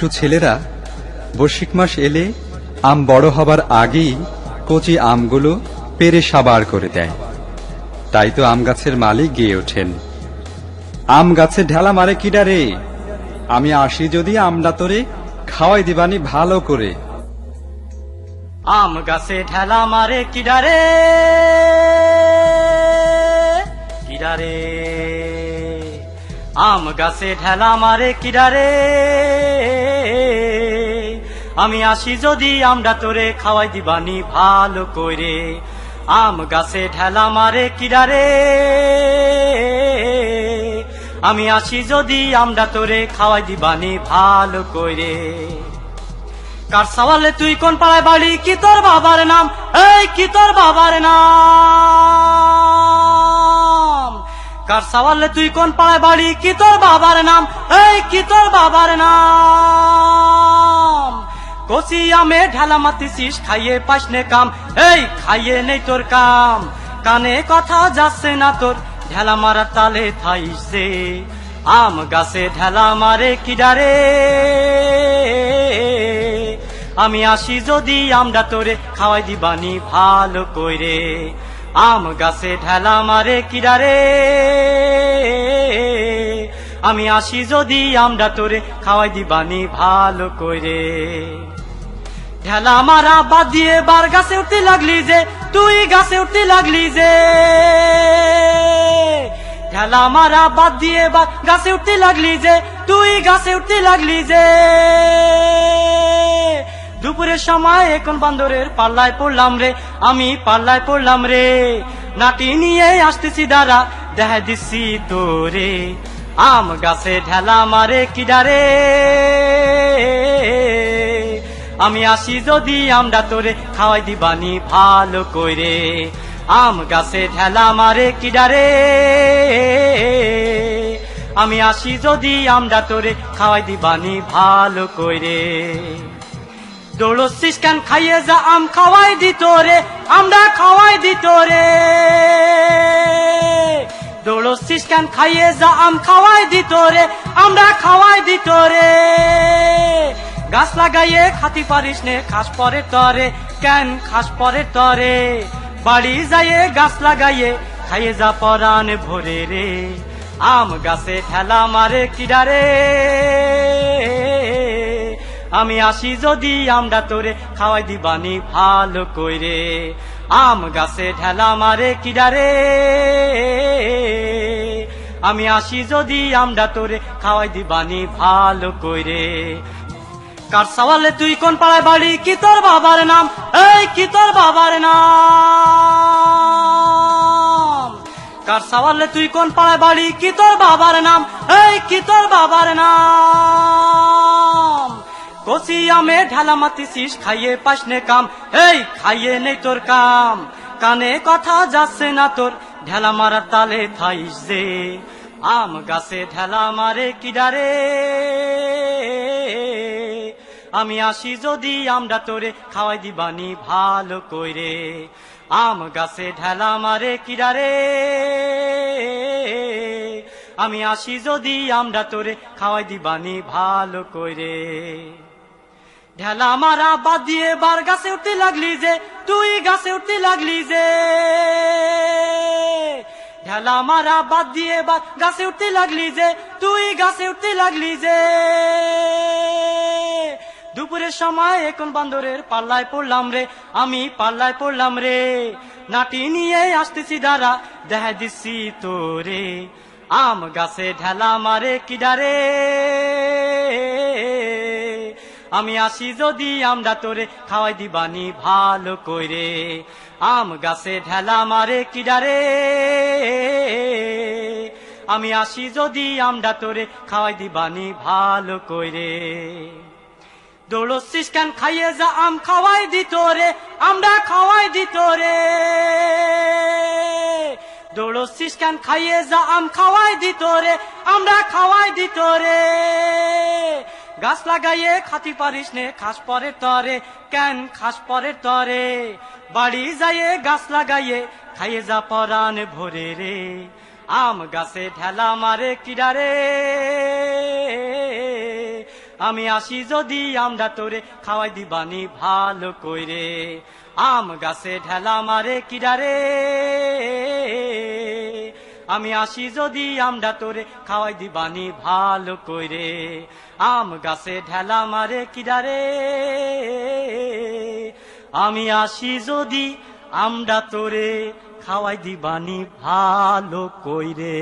ছোট ছেলেরা বর্ষিক মাস এলে আম বড় হবার আগেই কচি আমগুলো পেড়ে সাবার করে দেয়। তাই তো আম গাছের মালিক গেয়ে ওঠেন, আম গাছে ঢেলা মারে কিডা রে, আমি আসি যদি আমডা তোরে খাওয়াই দিবানি ভালো করে। আম গাছে ঢেলা মারে কিডারে কিডারে, আম গাছে ঢেলা মারে কিডারে, আমি আসি যদি আমডা তোরে খাওয়াই দিবানি ভালো করে। আম গাছে ঢেলা মারে কিডারে, আমি আসি যদি আমডা তোরে খাওয়াই দিবানি ভালো করে। কার সওয়ালে তুই কোন পাড়ায় বাড়ি, কি তোর বাবার নাম, এই কি তোর বাবার নাম? কার সওয়ালে তুই কোন পাড়ায় বাড়ি, কি তোর বাবার নাম, এই কি তোর বাবার নাম? কচি আমে ঢেলা মাতিছিস, খাইয়ে পাসনে কাম, এই খাইয়ে নেই তোর কাম। কানে কথা যাচ্ছে না তোর, ঢেলা মারার তালে থাইছে। আম গাছে ঢেলা মারে কিডারে, আমি আসি যদি আমডা তোরে খাওয়াই দিবানি ভালো করে। আম গাছে ঢেলা মারে কিডারে, আমি আসি যদি আমডা তোরে খাওয়াই দিবানি ভালো করে। ঢেলা মারা বাদ দিয়ে বার গাছে উঠতে লাগলি যে, তুই গাছে উঠতে লাগলি যে। ঢেলা মারা বাদ দিয়ে বার গাছে উঠতে লাগলি যে, তুই গাছে উঠতে লাগলি যে। দুপুরের সময় এখন বান্দরের পাল্লায় পড়লাম রে, আমি পাল্লায় পড়লাম রে। নাটি নিয়ে আসতেছি দাঁড়া, দেখা দিচ্ছি তোরে। আম গাছে ঢেলা মারে কিডারে, আমি আসি যদি আমডা তোরে খাওয়াই দিবানি ভালো করে। আম গাছে ঢেলা মারে কিডারে, আমি আসি যদি আমডা তোরে খাওয়াই দিবানি ভালো করে। দৌড়ছিস কেন খাইয়ে যা, আম খাওয়াই দিত রে, আমরা খাওয়াই দিত রে। দৌড়ছিস কেন খাইয়ে যা, আম খাওয়াই দিত রে, আমরা খাওয়াই দিত রে। গাছ লাগাইয়ে খাতি পারিস নে, খাস পরে তরে, কেন খাস পরে তরে। বাড়ি যাইয়ে গাছ লাগাইয়ে খাইয়ে যা পরাণ ভরে রে। আম গাছে ঠেলা মারে কিডারে, আমি আসি যদি আমডা তোরে খাওয়াই দিবানি ভালো করে। আম গাছে ঢেলা মারে কিডারে, আমি আসি যদি আমডা তোরে খাওয়াই দিবানি ভালো করে। কার সওয়ালে তুই কোন পাড়ায় বাড়ি, কি তোর বাবার নাম, এই কি তোর বাবার নাম? কার সওয়ালে তুই কোন পাড়ায় বাড়ি, কি তোর বাবার নাম, এই কি তোর বাবার নাম? কচি আমে ঢেলা মাতিছিস, খাইয়ে পাসনে কাম, এই খাইয়ে নেই তোর কাম। কানে কথা যাচ্ছে না তোর, ঢেলা মারার তালে থাইস যে। আম গাছে ঢেলা মারে কিডারে, আমি আসি যদি আমডা তোরে খাওয়াই দিবানি ভালো করে। আম গাছে ঢেলা মারে কিডারে, আমি আসি যদি আমডা তোরে খাওয়াই দিবানি ভালো করে। ঢেলা মারা বাদ দিয়ে বার গাছে উঠতে লাগলি যে, তুই গাছে উঠতে লাগলি যে। ঢেলা মারা বাদ দিয়ে বার গাছে উঠতে লাগলি যে, তুই গাছে উঠতে লাগলি যে। দুপুরের সময় এখন বান্দরের পাল্লায় পড়লাম রে, আমি পাল্লায় পড়লাম রে। নাটি নিয়ে আসতেছি দাঁড়া, দেখা দিচ্ছি তোরে। আম গাছে ঢেলা মারে কিডারে, আমি আসি যদি আমডা তোরে খাওয়াই দিবানি ভালো করে। আম গাছে ঢেলা মারে কিডারে, আমি আসি যদি আমডা তোরে খাওয়াই দিবানি ভালো করে। দৌড়ছিস কেন খাইয়ে যা, আম খাওয়াই দিত রে, আমরা খাওয়াই দিত রে। দৌড়ছিস কেন খাইয়ে যা, আম খাওয়াই দিত রে, আমরা খাওয়াই দিত রে। গাছ লাগাইয়ে খাতি পারিস নে, খাস পরে তরে, কেন খাস পরে তরে। বাড়ি যাইয়ে গাছ লাগাইয়ে খাইয়ে যা পরাণ ভরে রে। আম গাছে ঢেলা মারে কিডারে, আমি আসি যদি আমরা তোরে খাওয়াই দিবানি ভালো কইরে আম গাছে ঢেলা মারে কিডারে আমি আসি যদি আমরা তোরে খাওয়াই দিবানি ভালো কইরে আম গাছে ঢেলা মারে কিডারে আমি আসি যদি আমরা তোরে খাওয়াই দিবানি ভালো কইরে।